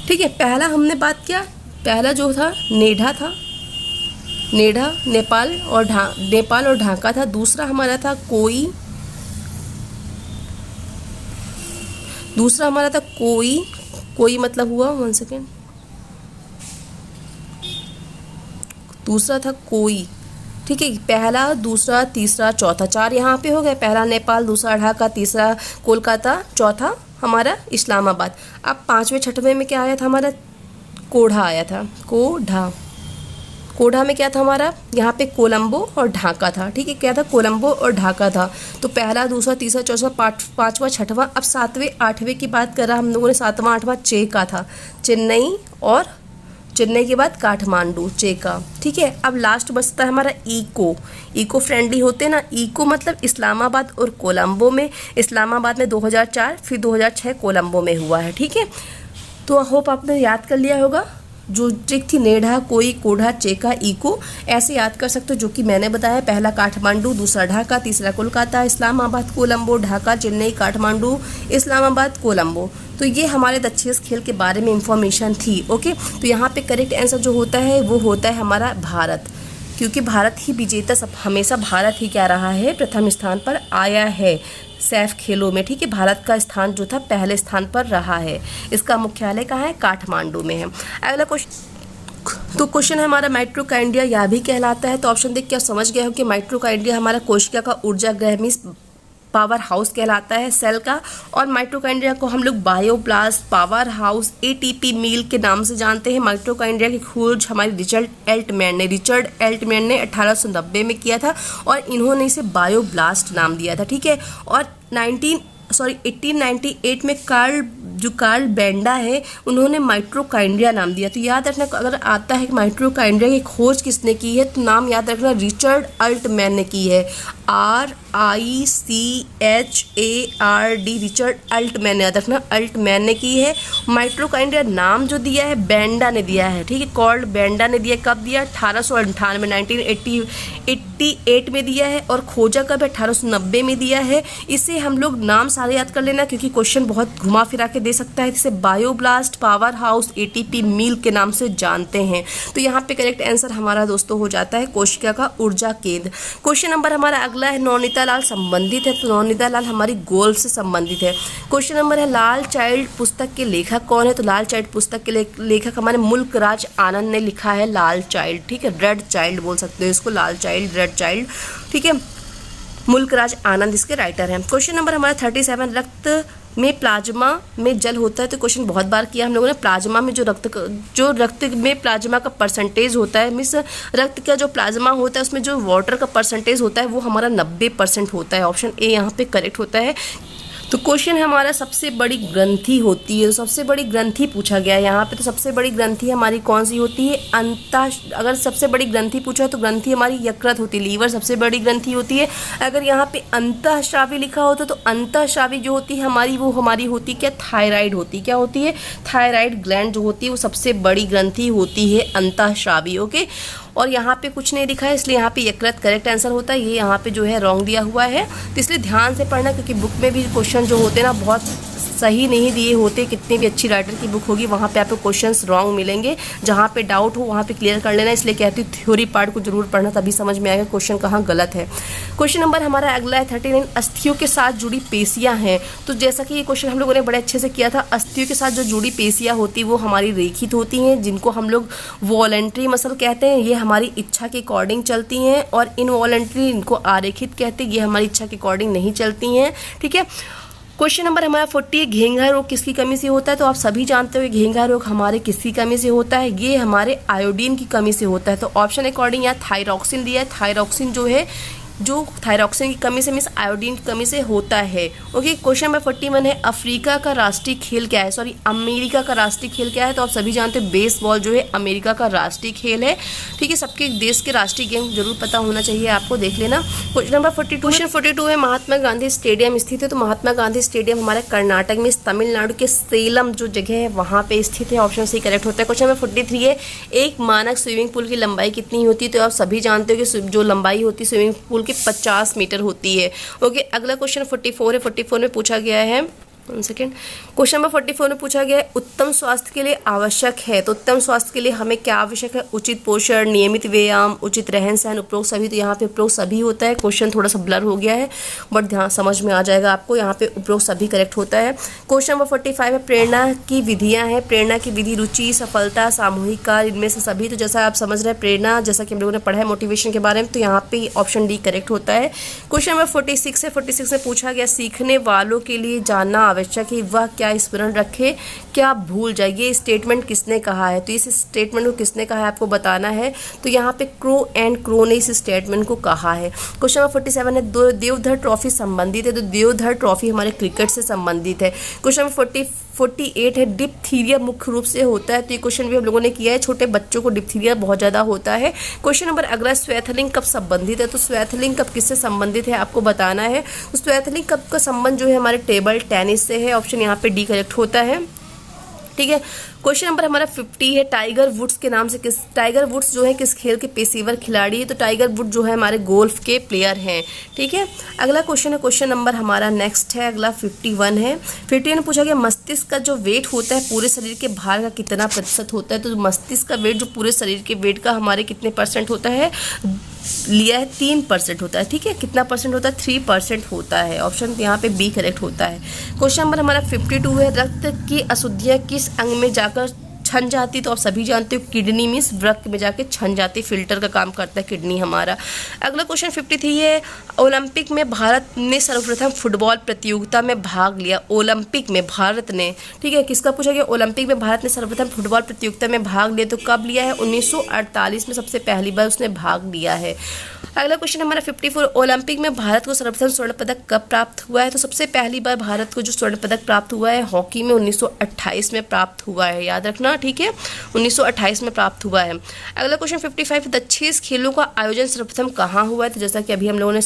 ठीक है। पहला हमने बात किया, पहला जो था नेढा था, नेढा नेपाल और ढाका था। दूसरा हमारा था कोई, दूसरा हमारा था कोई, कोई मतलब हुआ, 1 सेकेंड, दूसरा था कोई, ठीक है। पहला, दूसरा, तीसरा, चौथा, 4 यहाँ पे हो गए। पहला नेपाल, दूसरा ढाका, तीसरा कोलकाता, चौथा हमारा इस्लामाबाद। अब पांचवें छठवें में क्या आया था हमारा? कोढ़ा आया था, कोढ़ा। कोढ़ा में क्या था हमारा? यहाँ पे कोलंबो और ढाका था, ठीक है। क्या था? कोलंबो और ढाका था। तो पहला, दूसरा, तीसरा, चौथा, पांचवा, छठवां। अब सातवें आठवें की बात कर रहा हम लोगों ने, सातवां आठवां चेका था, चेन्नई और चेन्नई के बाद काठमांडू, चेका, ठीक है। अब लास्ट बचता है हमारा इको। इको फ्रेंडली होते हैं ना, इको मतलब इस्लामाबाद और कोलंबो में। इस्लामाबाद में 2004, फिर 2006 कोलंबो में हुआ है, ठीक है। तो होप आपने याद कर लिया होगा। जो ट्रिक थी नेढा, कोई, कोढ़ा, चेका, इको, ऐसे याद कर सकते हो जो कि मैंने बताया। पहला काठमांडू, दूसरा ढाका, तीसरा कोलकाता, इस्लामाबाद, कोलंबो, ढाका, चेन्नई, काठमांडू, इस्लामाबाद, कोलंबो। तो ये हमारे दक्षिण खेल के बारे में इंफॉर्मेशन थी, ओके। तो यहाँ पे करेक्ट आंसर जो होता है वो होता है हमारा भारत, क्योंकि भारत ही विजेता, सब हमेशा भारत ही क्या रहा है, प्रथम स्थान पर आया है सैफ खेलों में, ठीक है। भारत का स्थान जो था पहले स्थान पर रहा है। इसका मुख्यालय कहाँ है? काठमांडू में है। अगला क्वेश्चन, तो क्वेश्चन है हमारा माइटोकॉन्ड्रिया या भी कहलाता है। तो ऑप्शन देख क्या समझ गए हो कि माइटोकॉन्ड्रिया हमारा कोशिका का ऊर्जा गृह मीन्स पावर हाउस कहलाता है सेल का। और माइटोकॉन्ड्रिया को हम लोग बायोब्लास्ट, पावर हाउस, एटीपी मील के नाम से जानते हैं। माइटोकॉन्ड्रिया की खोज हमारे रिचर्ड एल्टमैन ने 1890 में किया था और इन्होंने इसे बायोब्लास्ट नाम दिया था, ठीक है। और 1898 में कार्ल बेंडा है, उन्होंने माइटोकॉन्ड्रिया नाम दिया। तो याद रखना, अगर आता है माइटोकॉन्ड्रिया की खोज किसने की है तो नाम याद रखना, रिचर्ड अल्टमैन ने की है। RICHARD, रिचर्ड अल्टमैन, याद रखना, अल्टमैन ने की है। माइटोकॉन्ड्रिया नाम जो दिया है बेंडा ने दिया है, ठीक है। कार्ल बेंडा ने दिया, कब दिया? 1898, 1988 में दिया है। और खोजा कब? 1890 में दिया है। इसे हम लोग नाम साथ सारे याद कर लेना, क्योंकि क्वेश्चन बहुत घुमा फिरा के दे सकता है। जिसे बायोब्लास्ट, पावर हाउस, एटीपी मिल के नाम से जानते हैं। तो यहाँ पे करेक्ट आंसर हमारा दोस्तों हो जाता है कोशिका का ऊर्जा केंद्र। क्वेश्चन नंबर हमारा अगला है, नौनीता लाल संबंधित है, तो नौनीता लाल हमारी गोल्फ से संबंधित है। क्वेश्चन नंबर है, लाल चाइल्ड पुस्तक के लेखक कौन है, तो लाल चाइल्ड पुस्तक के लेखक हमारे मुल्क राज आनंद ने लिखा है लाल चाइल्ड, ठीक है, रेड चाइल्ड बोल सकते हो इसको, लाल चाइल्ड, रेड चाइल्ड, ठीक है, मुल्क राज आनंद इसके राइटर हैं। क्वेश्चन नंबर हमारा 37, रक्त में प्लाज्मा में जल होता है, तो क्वेश्चन बहुत बार किया हम लोगों ने। प्लाज्मा में जो रक्त में प्लाज्मा का परसेंटेज होता है, मीन्स रक्त का जो प्लाज्मा होता है उसमें जो वाटर का परसेंटेज होता है वो हमारा 90% होता है। ऑप्शन ए यहाँ पे करेक्ट होता है। तो क्वेश्चन है हमारा, सबसे बड़ी ग्रंथि होती है, तो सबसे बड़ी ग्रंथि पूछा गया है यहाँ पे। तो सबसे बड़ी ग्रंथि हमारी कौन सी होती है, अगर सबसे बड़ी ग्रंथि पूछा है तो ग्रंथि हमारी यकृत होती है, लीवर सबसे बड़ी ग्रंथि होती है। अगर यहाँ पे अंतःस्रावी लिखा होता तो अंतःस्रावी जो होती है हमारी, वो हमारी होती क्या, थायराइड होती, क्या होती है, थायराइड ग्लैंड जो होती है वो सबसे बड़ी ग्रंथि होती है अंतःस्रावी। ओके, और यहाँ पे कुछ नहीं लिखा है इसलिए यहाँ पे यकृत करेक्ट आंसर होता है। ये यहाँ पे जो है रॉन्ग दिया हुआ है, तो इसलिए ध्यान से पढ़ना, क्योंकि बुक में भी क्वेश्चन जो होते हैं ना बहुत सही नहीं दिए होते। कितनी भी अच्छी राइटर की बुक होगी वहाँ पे आपको क्वेश्चंस रॉन्ग मिलेंगे। जहाँ पे डाउट हो वहाँ पे क्लियर कर लेना, इसलिए कहती हूँ थ्योरी पार्ट को जरूर पढ़ना, तभी समझ में आएगा क्वेश्चन कहाँ गलत है। क्वेश्चन नंबर हमारा अगला है 39, अस्थियों के साथ जुड़ी पेशियाँ हैं। तो जैसा कि ये क्वेश्चन हम लोगों ने बड़े अच्छे से किया था, अस्थियों के साथ जो जुड़ी पेशियाँ होती वो हमारी रेखित होती हैं, जिनको हम लोग वॉलेंट्री मसल कहते हैं। ये हमारी इच्छा के अकॉर्डिंग चलती हैं, और इनवॉलेंट्री इनको आरेखित कहते हैं, ये हमारी इच्छा के अकॉर्डिंग नहीं चलती हैं, ठीक है। क्वेश्चन नंबर हमारा 40, घेंघा रोग किसकी कमी से होता है, तो आप सभी जानते हो घेंघा रोग हमारे किसकी कमी से होता है, ये हमारे आयोडीन की कमी से होता है। तो ऑप्शन अकॉर्डिंग यहाँ थायरॉक्सिन दिया है, थायरॉक्सिन जो है, जो थायरॉक्सिन की कमी से मीन्स आयोडीन की कमी से होता है। ओके, क्वेश्चन नंबर 41 है, अफ्रीका का राष्ट्रीय खेल क्या है, सॉरी अमेरिका का राष्ट्रीय खेल क्या है, तो आप सभी जानते हैं बेसबॉल जो है अमेरिका का राष्ट्रीय खेल है, ठीक है। सबके देश के राष्ट्रीय गेम जरूर पता होना चाहिए आपको, देख लेना। क्वेश्चन नंबर 42, क्वेश्चन 42 है, महात्मा गांधी स्टेडियम स्थित है, तो महात्मा गांधी स्टेडियम हमारे कर्नाटक में तमिलनाडु के सेलम जो जगह है वहाँ पे स्थित है। ऑप्शन सी करेक्ट होता है। क्वेश्चन नंबर 43 है, एक मानक स्विमिंग पूल की लंबाई कितनी होती है, तो आप सभी जानते हो कि जो लंबाई होती है स्विमिंग पूल की 50 मीटर होती है। ओके, अगला क्वेश्चन 44 है, 44 में पूछा गया है, सेकेंड क्वेश्चन नंबर 44 में पूछा गया है, उत्तम स्वास्थ्य के लिए आवश्यक है, तो उत्तम स्वास्थ्य के लिए हमें क्या आवश्यक है, उचित पोषण, नियमित व्यायाम, उचित रहन सहन, उपरोक्त सभी। तो यहाँ पे उपरोक्त सभी होता है। क्वेश्चन थोड़ा सा ब्लर हो गया है बट ध्यान समझ में आ जाएगा आपको, यहाँ पे उपरोक्त सभी करेक्ट होता है। क्वेश्चन नंबर 45 है, प्रेरणा की विधियाँ हैं, प्रेरणा की विधि, रुचि, सफलता, सामूहिक कार्य, इनमें से सभी। तो जैसा आप समझ रहे हैं प्रेरणा, जैसा कि हम लोगों ने पढ़ा है मोटिवेशन के बारे में, तो यहाँ पे ऑप्शन डी करेक्ट होता है। क्वेश्चन नंबर 46 है, 46 में पूछा गया, सीखने वालों के लिए जानना आवश्यक है, वह क्या स्मरण रखे क्या भूल जाए। ये स्टेटमेंट किसने कहा है, तो इस स्टेटमेंट को किसने कहा है आपको बताना है। तो यहाँ पे क्रो एंड क्रो ने इस स्टेटमेंट को कहा है। क्वेश्चन नंबर 47 है, देवधर ट्रॉफी संबंधित है, तो देवधर ट्रॉफी हमारे क्रिकेट से संबंधित है। क्वेश्चन नंबर 48 है, डिप्थीरिया मुख्य रूप से होता है, तो ये क्वेश्चन भी हम लोगों ने किया है, छोटे बच्चों को डिप्थीरिया बहुत ज़्यादा होता है। क्वेश्चन नंबर अगला, स्वेथलिंग कब संबंधित है, तो स्वेथलिंग कब किससे संबंधित है आपको बताना है। तो स्वेथलिंग कब का संबंध जो है हमारे टेबल टेनिस से है। ऑप्शन यहाँ पे डी करेक्ट होता है, ठीक है। क्वेश्चन नंबर हमारा 50 है, टाइगर वुड्स के नाम से टाइगर वुड्स जो है किस खेल के पेशेवर खिलाड़ी है, तो टाइगर वुड जो है हमारे गोल्फ के प्लेयर हैं, ठीक है। अगला क्वेश्चन है, क्वेश्चन नंबर हमारा नेक्स्ट है अगला 51 है। 51 में पूछा गया, मस्तिष्क का जो वेट होता है पूरे शरीर के भार का कितना प्रतिशत होता है, तो मस्तिष्क का वेट जो पूरे शरीर के वेट का हमारे कितने परसेंट होता है, लिया है 3% होता है, ठीक है। कितना परसेंट होता है, 3% होता है। ऑप्शन यहाँ पे बी करेक्ट होता है। क्वेश्चन नंबर हमारा 52 है, रक्त की अशुद्धियाँ किस अंग में जाकर छन जाती, तो आप सभी जानते हो किडनी मीन्स रक्त में जाके छन जाती, फिल्टर का काम करता है किडनी हमारा। अगला क्वेश्चन 53 है, ओलंपिक में भारत ने सर्वप्रथम फुटबॉल प्रतियोगिता में भाग लिया। ओलंपिक में भारत ने, ठीक है, किसका पूछा गया, ओलंपिक में भारत ने सर्वप्रथम फुटबॉल प्रतियोगिता में भाग लिया, तो कब लिया है, 1948 में सबसे पहली बार उसने भाग लिया है। अगला क्वेश्चन हमारा 54, ओलंपिक में भारत को सर्वप्रथम स्वर्ण पदक कब प्राप्त हुआ है, तो सबसे पहली बार भारत को जो स्वर्ण पदक प्राप्त हुआ है हॉकी में 1928 में प्राप्त हुआ है, याद रखना, ठीक है, 1928 में प्राप्त हुआ है। अगला क्वेश्चन 55, दक्षिण खेलों का आयोजन सर्वप्रथम कहाँ हुआ है, तो जैसा कि अभी हम लोगों ने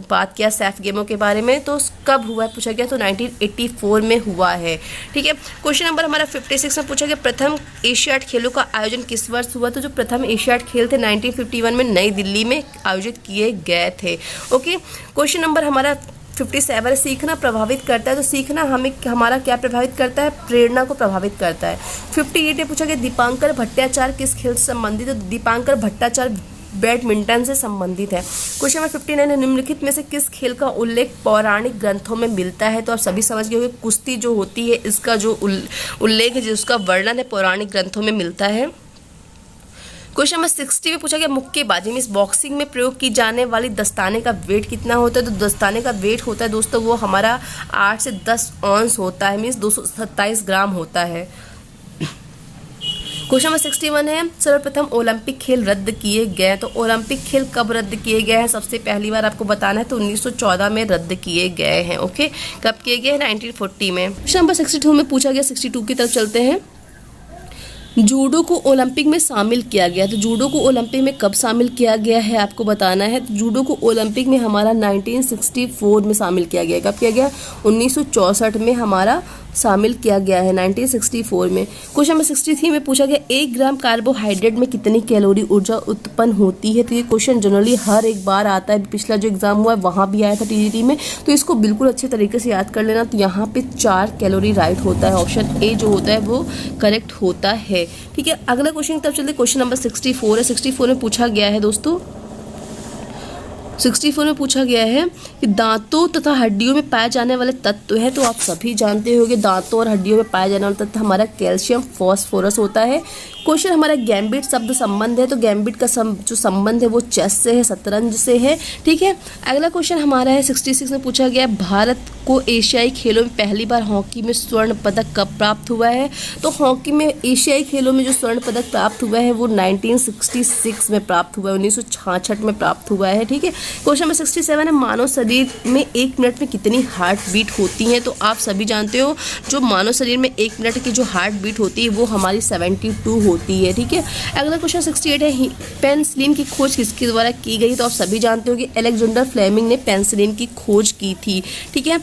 बात किया सैफ गेमों के बारे में, तो कब हुआ है पूछा गया, तो 1984 में हुआ है, ठीक है। क्वेश्चन नंबर हमारा 56 में पूछा गया, प्रथम एशियाड खेलों का आयोजन किस वर्ष हुआ, तो जो प्रथम एशियाड खेल थे 1951 में नई दिल्ली में आयोजित किए गए थे। ओके, क्वेश्चन नंबर हमारा 57 सीखना प्रभावित करता है, तो सीखना हमें हमारा क्या प्रभावित करता है, प्रेरणा को प्रभावित करता है। 58 में पूछा गया दीपांकर भट्टाचार्य किस खेल से संबंधित है, तो दीपांकर भट्टाचार्य बैडमिंटन से संबंधित है। क्वेश्चन नंबर 59 है निम्नलिखित में से किस खेल का उल्लेख पौराणिक ग्रंथों में मिलता है, तो आप सभी समझ गए होंगे कुश्ती जो होती है इसका जो उल्लेख है, जिसका वर्णन है पौराणिक ग्रंथों में मिलता है। क्वेश्चन नंबर 60 में पूछा गया मुक्केबाजी में बॉक्सिंग में प्रयोग की जाने वाली दस्ताने का वेट कितना होता है, तो दस्ताने का वेट होता है दोस्तों वो हमारा 8 से 10 औंस होता है, मीन्स 227 ग्राम होता है। क्वेश्चन नंबर 61 है सर्वप्रथम ओलंपिक खेल रद्द किए गए, तो ओलंपिक खेल कब रद्द किए गए हैं, सबसे पहली बार आपको बताना है, तो 1914 में रद्द किए गए हैं। ओके, कब किए गए हैं, 1940 में। क्वेश्चन नंबर 62 में पूछा गया, 62 की तरफ चलते हैं। जूडो को ओलंपिक में शामिल किया गया, तो जूडो को ओलंपिक में कब शामिल किया गया है आपको बताना है, तो जूडो को ओलंपिक में हमारा 1964 में शामिल किया गया। कब किया गया, 1964 में हमारा शामिल किया गया है, 1964 में। क्वेश्चन नंबर 63 में पूछा गया 1 ग्राम कार्बोहाइड्रेट में कितनी कैलोरी ऊर्जा उत्पन्न होती है, तो ये क्वेश्चन जनरली हर एक बार आता है, पिछला जो एग्जाम हुआ है वहाँ भी आया था टीजीटी में, तो इसको बिल्कुल अच्छे तरीके से याद कर लेना। तो यहाँ पे 4 कैलोरी राइट होता है, ऑप्शन ए जो होता है वो करेक्ट होता है। ठीक है, अगला क्वेश्चन की तरफ चलते, क्वेश्चन नंबर 64 है। 64 में पूछा गया है दोस्तों, 64 में पूछा गया है कि दांतों तथा हड्डियों में पाए जाने वाले तत्व है, तो आप सभी जानते होंगे दांतों और हड्डियों में पाए जाने वाला तत्व हमारा कैल्शियम फॉस्फोरस होता है। क्वेश्चन हमारा गैम्बिट शब्द संबंध है, तो गैम्बिट का जो संबंध है वो चेस से है, शतरंज से है। ठीक है, अगला क्वेश्चन हमारा है 66 में पूछा गया भारत को एशियाई खेलों में पहली बार हॉकी में स्वर्ण पदक कब प्राप्त हुआ है, तो हॉकी में एशियाई खेलों में जो स्वर्ण पदक प्राप्त हुआ है वो 1966 में प्राप्त हुआ है, 1966 में प्राप्त हुआ है। ठीक है, क्वेश्चन नंबर 67 है मानव शरीर में 1 मिनट में कितनी हार्ट बीट होती हैं, तो आप सभी जानते हो जो मानव शरीर में 1 मिनट की जो हार्ट बीट होती है वो हमारी 72 होती है। ठीक है, अगला क्वेश्चन 68 है पेनिसिलिन की खोज किसके द्वारा की गई, तो आप सभी जानते हो कि अलेक्जेंडर फ्लेमिंग ने पेनिसिलिन की खोज की थी। ठीक है,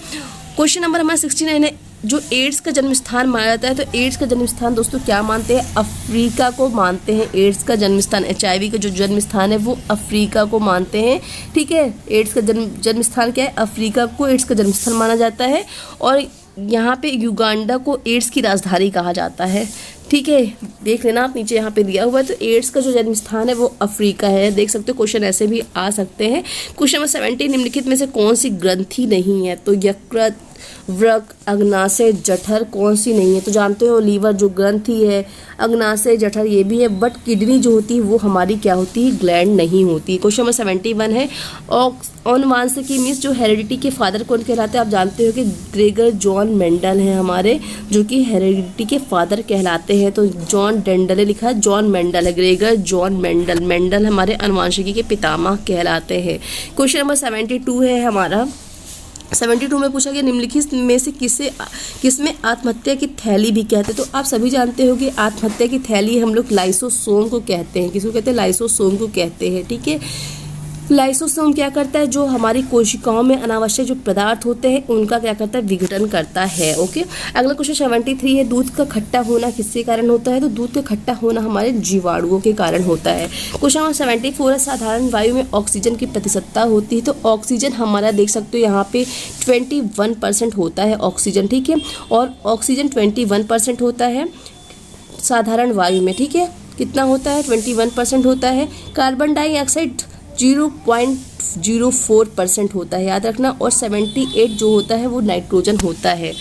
क्वेश्चन नंबर हमारा 69 है जो एड्स का जन्म स्थान माना जाता है, तो एड्स का जन्म स्थान दोस्तों क्या मानते हैं, अफ्रीका को मानते हैं। एड्स का जन्म स्थान, HIV का जो जन्म स्थान है वो अफ्रीका को मानते हैं। ठीक है, एड्स का जन्म स्थान क्या है, अफ्रीका को एड्स का जन्म स्थान माना जाता है, और यहाँ पे युगांडा को एड्स की राजधानी कहा जाता है। ठीक है, देख लेना आप नीचे यहाँ पे दिया हुआ है, तो एड्स का जो जन्म स्थान है वो अफ्रीका है, देख सकते हो। क्वेश्चन ऐसे भी आ सकते हैं। क्वेश्चन नंबर 70 निम्नलिखित में से कौन सी ग्रंथि नहीं है, तो यकृत, वृक्क, अग्नाशय, जठर कौन सी नहीं है, तो जानते हो लीवर जो ग्रंथि है, अग्नाशय, जठर ये भी है, बट किडनी जो होती है वो हमारी क्या होती है, ग्लैंड नहीं होती। क्वेश्चन नंबर 71 है अनुवांशिकी मीन्स जो हेरिडिटी के फादर कौन कहलाते हैं, आप जानते हो कि ग्रेगर जॉन मेंडल हैं हमारे, जो कि हेरिडिटी के फादर कहलाते हैं, तो जॉन डेंडले लिखा है, जॉन मेंडल है, ग्रेगर जॉन मेंडल, मेंडल हमारे अनुवांशिकी के पितामह कहलाते हैं। क्वेश्चन नंबर 72 है हमारा, 72 में पूछा गया निम्नलिखित में से किसमें आत्महत्या की थैली भी कहते हैं, तो आप सभी जानते हो कि आत्महत्या की थैली हम लोग लाइसोसोम को कहते हैं। किसको कहते हैं, लाइसोसोम को कहते हैं। ठीक है, लाइसोसोम क्या करता है, जो हमारी कोशिकाओं में अनावश्यक जो पदार्थ होते हैं उनका क्या करता है, विघटन करता है। ओके, अगला क्वेश्चन 73 है दूध का खट्टा होना किसके कारण होता है, तो दूध का खट्टा होना हमारे जीवाणुओं के कारण होता है। क्वेश्चन नंबर 74 है साधारण वायु में ऑक्सीजन की प्रतिशतता होती है, तो ऑक्सीजन हमारा देख सकते हो यहाँ पे 21% होता है ऑक्सीजन। ठीक है, और ऑक्सीजन 21% होता है साधारण वायु में। ठीक है, कितना होता है, 21% होता है। कार्बन डाइऑक्साइड 0.04% होता है, याद रखना, और 78 जो होता है वो नाइट्रोजन होता है,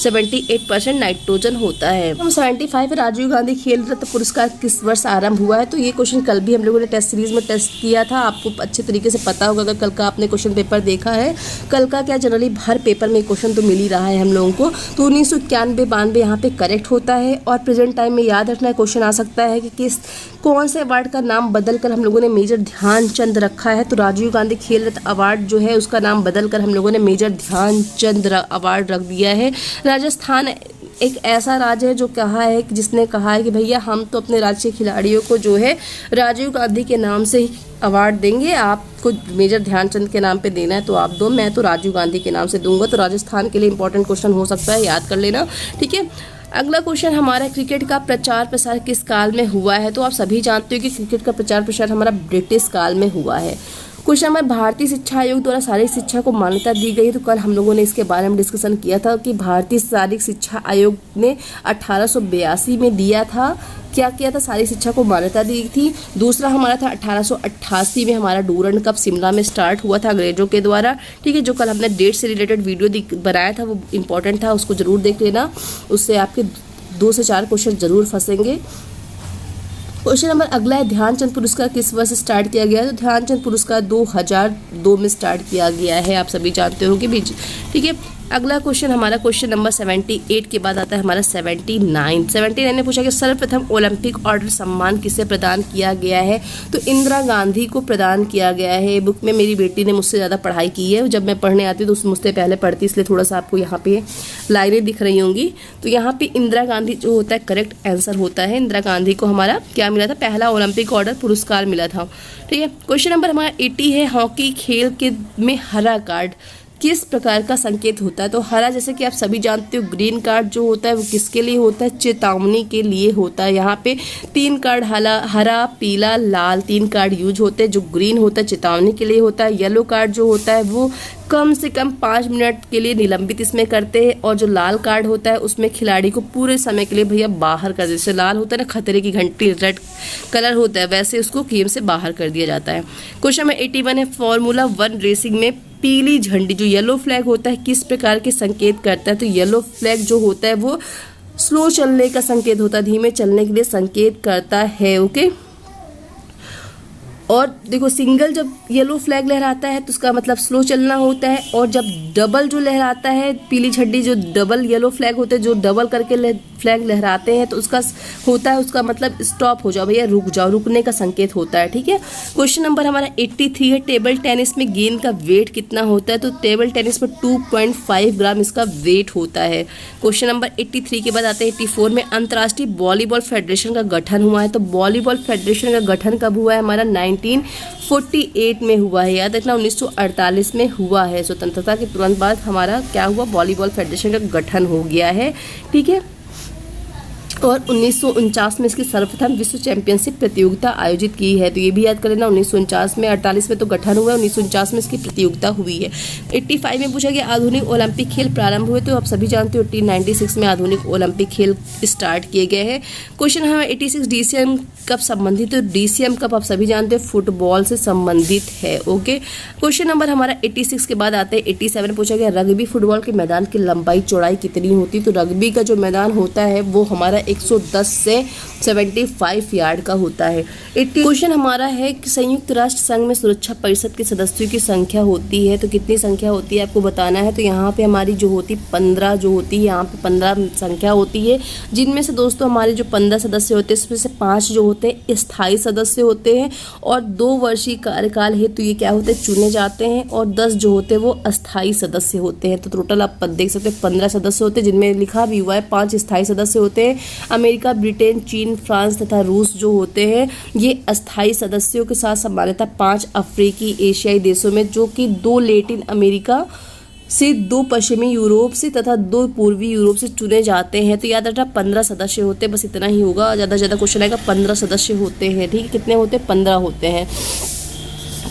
78% नाइट्रोजन होता है। 75 राजीव गांधी खेल रत्न पुरस्कार किस वर्ष आरंभ हुआ है, तो ये क्वेश्चन कल भी हम लोगों ने टेस्ट सीरीज में टेस्ट किया था, आपको अच्छे तरीके से पता होगा अगर कल का आपने क्वेश्चन पेपर देखा है। कल का क्या जनरली हर पेपर में क्वेश्चन तो मिल ही रहा है हम लोगों को, तो 1991-92 यहाँ पे करेक्ट होता है। और प्रेजेंट टाइम में याद रखना क्वेश्चन आ सकता है कि कौन से अवार्ड का नाम बदलकर हम लोगों ने मेजर ध्यानचंद रखा है, तो राजीव गांधी खेल रत्न अवार्ड जो है उसका नाम बदलकर हम लोगों ने मेजर ध्यानचंद अवार्ड रख दिया है। राजस्थान एक ऐसा राज्य है जो कहा है कि जिसने कहा है कि भैया हम तो अपने राज्य के खिलाड़ियों को जो है राजीव गांधी के नाम से ही अवार्ड देंगे, आपको मेजर ध्यानचंद के नाम पे देना है तो आप दो, मैं तो राजीव गांधी के नाम से दूंगा। तो राजस्थान के लिए इंपॉर्टेंट क्वेश्चन हो सकता है, याद कर लेना। ठीक है, अगला क्वेश्चन हमारा क्रिकेट का प्रचार प्रसार किस काल में हुआ है, तो आप सभी जानते हो कि क्रिकेट का प्रचार प्रसार हमारा ब्रिटिश काल में हुआ है। क्वेश्चन नंबर, भारतीय शिक्षा आयोग द्वारा शारीरिक शिक्षा को मान्यता दी गई। तो कल हम लोगों ने इसके बारे में डिस्कशन किया था कि भारतीय शारीरिक शिक्षा आयोग ने 1882 में दिया था, क्या किया था, शारीरिक शिक्षा को मान्यता दी थी। दूसरा हमारा था 1888 में हमारा डूरंड कप शिमला में स्टार्ट हुआ था अंग्रेजों के द्वारा, ठीक है। जो कल हमने डेट से रिलेटेड वीडियो बनाया था वो इंपॉर्टेंट था, उसको जरूर देख लेना, उससे आपके 2 से 4 क्वेश्चन जरूर फंसेंगे। क्वेश्चन नंबर अगला है, ध्यानचंद पुरस्कार किस वर्ष स्टार्ट किया गया है। तो ध्यानचंद पुरस्कार 2002 में स्टार्ट किया गया है, आप सभी जानते हो कि बीच, ठीक है। अगला क्वेश्चन हमारा क्वेश्चन नंबर 78 के बाद आता है हमारा 79 ने पूछा कि सर्वप्रथम ओलंपिक ऑर्डर सम्मान किसे प्रदान किया गया है। तो इंदिरा गांधी को प्रदान किया गया है। बुक में मेरी बेटी ने मुझसे ज़्यादा पढ़ाई की है, जब मैं पढ़ने आती तो मुझसे पहले पढ़ती, इसलिए थोड़ा सा आपको यहाँ पे लाइनें दिख रही होंगी। तो यहाँ पे इंदिरा गांधी जो होता है करेक्ट आंसर होता है। इंदिरा गांधी को हमारा क्या मिला था, पहला ओलंपिक ऑर्डर पुरस्कार मिला था, ठीक है। क्वेश्चन नंबर हमारा 80 है, हॉकी खेल के में हरा कार्ड किस प्रकार का संकेत होता है। तो हरा, जैसे कि आप सभी जानते हो, ग्रीन कार्ड जो होता है वो किसके लिए होता है, चेतावनी के लिए होता है। यहाँ पे 3 कार्ड हरा, पीला, लाल 3 कार्ड यूज होते हैं। जो ग्रीन होता है चेतावनी के लिए होता है, येलो कार्ड जो होता है वो कम से कम 5 मिनट के लिए निलंबित इसमें करते हैं, और जो लाल कार्ड होता है उसमें खिलाड़ी को पूरे समय के लिए भैया बाहर कर देते। जैसे लाल होता है ना खतरे की घंटी, रेड कलर होता है, वैसे उसको गेम से बाहर कर दिया जाता है। क्वेश्चन नंबर 81 है, फॉर्मूला 1 रेसिंग में पीली झंडी जो येलो फ्लैग होता है किस प्रकार के संकेत करता है। तो येलो फ्लैग जो होता है वो स्लो चलने का संकेत होता है, धीमे चलने के लिए संकेत करता है, ओके। और देखो, सिंगल जब येलो फ्लैग लहराता है तो उसका मतलब स्लो चलना होता है, और जब डबल जो लहराता है पीली झंडी, जो डबल येलो फ्लैग होते हैं, जो डबल करके फ्लैग लहराते हैं तो उसका होता है, उसका मतलब स्टॉप हो जाओ भैया, रुक जाओ, रुकने का संकेत होता है, ठीक है। क्वेश्चन नंबर हमारा 83 है, टेबल टेनिस में गेंद का वेट कितना होता है। तो टेबल टेनिस में 2.5 ग्राम इसका वेट होता है। क्वेश्चन नंबर 83 के बाद आते हैं 84 में, अंतर्राष्ट्रीय वॉलीबॉल फेडरेशन का गठन हुआ है। तो वॉलीबॉल फेडरेशन का गठन कब हुआ है हमारा, 1948 में हुआ है। याद रखना 1948 में हुआ है। स्वतंत्रता के तुरंत बाद हमारा क्या हुआ, वॉलीबॉल फेडरेशन का गठन हो गया है, ठीक है। और 1949 में इसकी सर्वप्रथम विश्व चैंपियनशिप प्रतियोगिता आयोजित की है। तो ये भी याद कर लेना, 1949 में, 48 में तो गठन हुआ है, 1949 में इसकी प्रतियोगिता हुई है। 85 में पूछा गया आधुनिक ओलंपिक खेल प्रारंभ हुए। तो आप सभी जानते हो 1896 में आधुनिक ओलंपिक खेल स्टार्ट किए गए हैं। क्वेश्चन है 86 DCM कप संबंधित। तो DCM कप आप सभी जानते हो फुटबॉल से संबंधित है, ओके। क्वेश्चन नंबर हमारा 86 के बाद आते हैं 87 में पूछा गया रग्बी फुटबॉल के मैदान की लंबाई चौड़ाई कितनी होती है। तो रग्बी का जो मैदान होता है वो हमारा 110 से 75 यार्ड का होता है। क्वेश्चन हमारा है कि संयुक्त राष्ट्र संघ में सुरक्षा परिषद के सदस्यों की संख्या होती है। तो कितनी संख्या होती है आपको बताना है। तो यहाँ पे हमारी जो होती 15 जो होती है, यहाँ पे 15 संख्या होती है, जिनमें से दोस्तों हमारे जो 15 सदस्य होते हैं उसमें से 5 जो होते हैं स्थायी सदस्य होते हैं, और 2 वर्षीय कार्यकाल हेतु ये क्या होते हैं, चुने जाते हैं, और 10 जो होते हैं वो अस्थायी सदस्य होते हैं। तो टोटल आप देख सकते हैं 15 सदस्य होते हैं, जिनमें लिखा भी हुआ है 5 स्थायी सदस्य होते हैं। अमेरिका, ब्रिटेन, चीन, फ्रांस तथा रूस जो होते हैं ये अस्थायी सदस्यों के साथ सामान्यतः 5 अफ्रीकी एशियाई देशों में, जो कि 2 लैटिन अमेरिका से, 2 पश्चिमी यूरोप से तथा 2 पूर्वी यूरोप से चुने जाते हैं। तो याद रखना 15 सदस्य होते हैं, बस इतना ही होगा, ज़्यादा से ज़्यादा क्वेश्चन आएगा। 15 सदस्य होते हैं, ठीक है। कितने होते हैं, 15 होते हैं।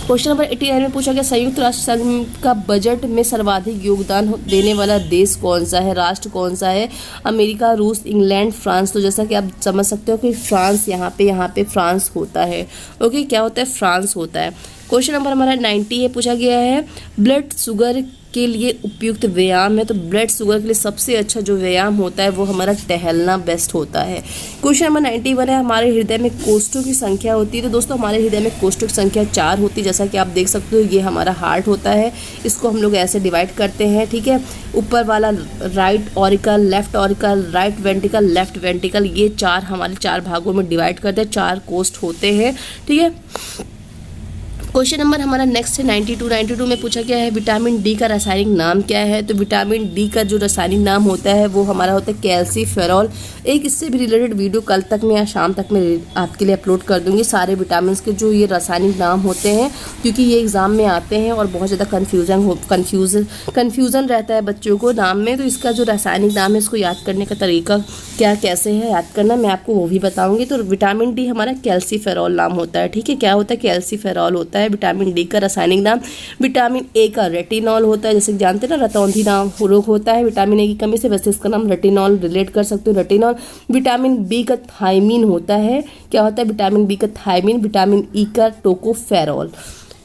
क्वेश्चन नंबर 89 में पूछा गया संयुक्त राष्ट्र संघ का बजट में सर्वाधिक योगदान देने वाला देश कौन सा है, राष्ट्र कौन सा है। अमेरिका, रूस, इंग्लैंड, फ्रांस। तो जैसा कि आप समझ सकते हो कि फ्रांस यहाँ पे फ्रांस होता है, ओके। क्या होता है, फ्रांस होता है। क्वेश्चन नंबर हमारा 90 है, पूछा गया है ब्लड शुगर के लिए उपयुक्त व्यायाम है। तो ब्लड शुगर के लिए सबसे अच्छा जो व्यायाम होता है वो हमारा टहलना बेस्ट होता है। क्वेश्चन नंबर 91 है हमारे हृदय में कोष्ठों की संख्या होती है। तो दोस्तों हमारे हृदय में कोष्ठों की संख्या 4 होती है, जैसा कि आप देख सकते हो। ये हमारा हार्ट होता है, इसको हम लोग ऐसे डिवाइड करते हैं, ठीक है। ऊपर वाला right auricle, left auricle, right ventricle, left ventricle, ये 4 हमारे 4 भागों में डिवाइड करते हैं, 4 कोष्ठ होते हैं, ठीक है। क्वेश्चन नंबर हमारा नेक्स्ट है 92 में पूछा गया है विटामिन डी का रासायनिक नाम क्या है। तो विटामिन डी का जो रासायनिक नाम होता है वो हमारा होता है कैल्सीफेरॉल। एक इससे भी रिलेटेड वीडियो कल तक में या शाम तक में आपके लिए अपलोड कर दूंगी, सारे विटामिन के जो ये रासायनिक नाम होते हैं, क्योंकि ये एग्जाम में आते हैं और बहुत ज़्यादा कन्फ्यूज़न रहता है बच्चों को नाम में। तो इसका जो रासायनिक नाम है इसको याद करने का तरीका क्या कैसे है याद करना, मैं आपको वो भी बताऊँगी। तो विटामिन डी हमारा कैल्सीफेरॉल नाम होता है, ठीक है। क्या होता है, कैल्सीफेरॉल होता है। है। विटामिन डी का रासायनिक नाम, विटामिन ए का रेटिनॉल होता है, जैसे कि जानते हैं ना रतौंधी नाम रोग होता है विटामिन ए की कमी से, वैसे इसका नाम रेटिनॉल रिलेट कर सकते हो, रेटिनॉल। विटामिन बी का थायमीन होता है, क्या होता है विटामिन बी का थायमीन, विटामिन ई का टोकोफेरॉल।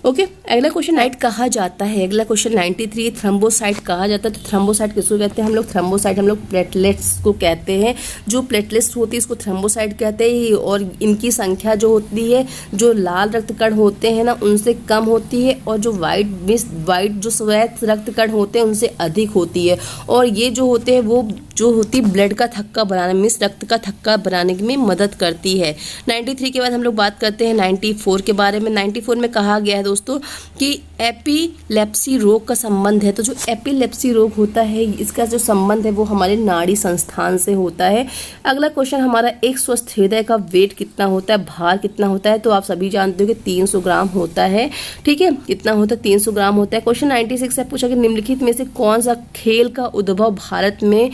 ओके अगला क्वेश्चन नाइट कहा जाता है, अगला क्वेश्चन 93 थ्रोम्बोसाइट कहा जाता है। तो थ्रोम्बोसाइट किसको कहते हैं हम लोग, थ्रोम्बोसाइट हम लोग प्लेटलेट्स को कहते हैं। जो प्लेटलेट्स होती है इसको थ्रोम्बोसाइट कहते हैं, और इनकी संख्या जो होती है जो लाल रक्त कण होते हैं ना उनसे कम होती है, और जो वाइट जो श्वेत रक्त कण होते हैं उनसे अधिक होती है। और ये जो होते हैं वो जो होती ब्लड का थक्का बनाने में, रक्त का थक्का बनाने में मदद करती है। 93 के बाद हम लोग बात करते हैं 94 के बारे में। 94 में कहा गया है दोस्तों कि एपिलेप्सी रोग का संबंध है। तो जो एपिलेप्सी रोग होता है इसका जो संबंध है वो हमारे नाड़ी संस्थान से होता है। अगला क्वेश्चन हमारा, एक स्वस्थ हृदय का वेट कितना होता है, भार कितना होता है। तो आप सभी जानते हो कि 300 ग्राम होता है, ठीक है, कितना होता है 300 ग्राम होता है। क्वेश्चन 96 से पूछा कि निम्नलिखित में से कौन सा खेल का उद्भव भारत में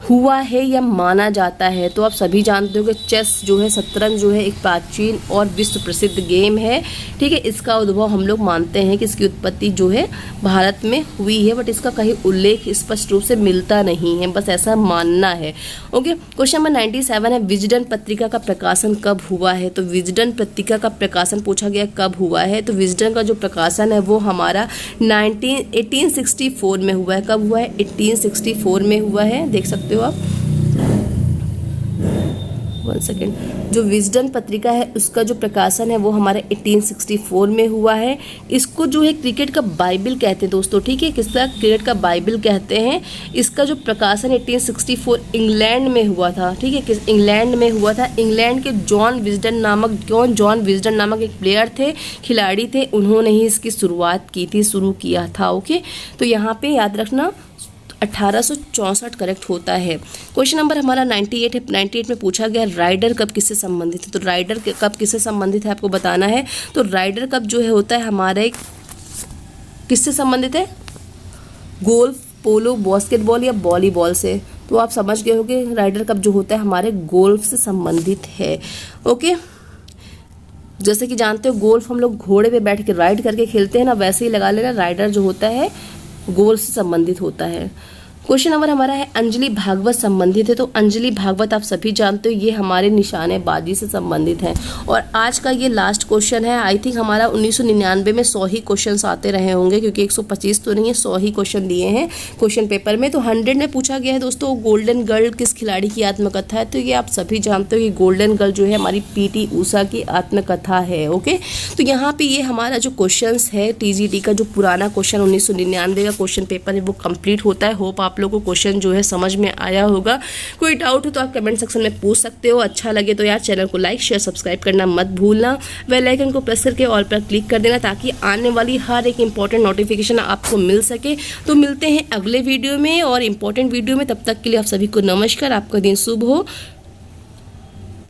हुआ है या माना जाता है। तो आप सभी जानते हो कि चेस जो है, शतरंज जो है एक प्राचीन और विश्व प्रसिद्ध गेम है, ठीक है। इसका उद्भव हम लोग मानते हैं कि इसकी उत्पत्ति जो है भारत में हुई है, बट इसका कहीं उल्लेख स्पष्ट रूप से मिलता नहीं है, बस ऐसा मानना है। ओके क्वेश्चन नंबर 97 है, विजडन पत्रिका का प्रकाशन कब हुआ है। तो विजडन पत्रिका का प्रकाशन पूछा गया कब हुआ है। तो विजडन का जो प्रकाशन है वो हमारा 1864 में हुआ है। कब हुआ है, 1864 में हुआ है, देख सकते हो आप। 1 सेकेंड, जो विजडन पत्रिका है उसका जो प्रकाशन है वो हमारे 1864 में हुआ है। इसको जो है क्रिकेट का बाइबल कहते हैं दोस्तों, ठीक है, किसका, क्रिकेट का बाइबल कहते हैं। इसका जो प्रकाशन 1864 इंग्लैंड में हुआ था, ठीक है, किस इंग्लैंड में हुआ था। इंग्लैंड के जॉन विजडन नामक एक प्लेयर थे, खिलाड़ी थे, उन्होंने ही इसकी शुरुआत की थी, शुरू किया था। ओके तो यहाँ पे याद रखना 1864 करेक्ट होता है। क्वेश्चन नंबर हमारा 98 है। 98 में पूछा गया राइडर कप किससे संबंधित है। तो राइडर कप किससे संबंधित है आपको बताना है। तो राइडर कप जो है होता है हमारे किससे संबंधित है, गोल्फ, पोलो, बास्केटबॉल या वॉलीबॉल से। तो आप समझ गए हो कि राइडर कप जो होता है हमारे गोल्फ से संबंधित है। ओके जैसे कि जानते हो गोल्फ हम लोग घोड़े पे बैठ के राइड करके खेलते हैं ना, वैसे ही लगा लेना राइडर जो होता है गोल्फ से संबंधित होता है। क्वेश्चन नंबर हमारा है अंजलि भागवत संबंधित है। तो अंजलि भागवत आप सभी जानते हो ये हमारे निशानेबाजी से संबंधित है। और आज का ये लास्ट क्वेश्चन है। आई थिंक हमारा 1999 में 100 ही क्वेश्चंस आते रहे होंगे, क्योंकि 125 तो नहीं है, 100 ही क्वेश्चन दिए हैं क्वेश्चन पेपर में। तो 100 में पूछा गया है दोस्तों गोल्डन गर्ल किस खिलाड़ी की आत्मकथा है। तो ये आप सभी जानते हो कि गोल्डन गर्ल जो है हमारी PT ऊषा की आत्मकथा है। ओके तो यहाँ पे ये हमारा जो क्वेश्चन है TGT का जो पुराना क्वेश्चन 1999 का क्वेश्चन पेपर है वो कंप्लीट होता है। होप आप लोगों को क्वेश्चन जो है समझ में आया होगा। कोई डाउट हो तो आप कमेंट सेक्शन में पूछ सकते हो। अच्छा लगे तो यार चैनल को लाइक शेयर सब्सक्राइब करना मत भूलना। बेल आइकन को प्रेस करके ऑल पर क्लिक कर देना ताकि आने वाली हर एक इंपॉर्टेंट नोटिफिकेशन आपको मिल सके। तो मिलते हैं अगले वीडियो में और इंपॉर्टेंट वीडियो में, तब तक के लिए आप सभी को नमस्कार, आपका दिन शुभ हो।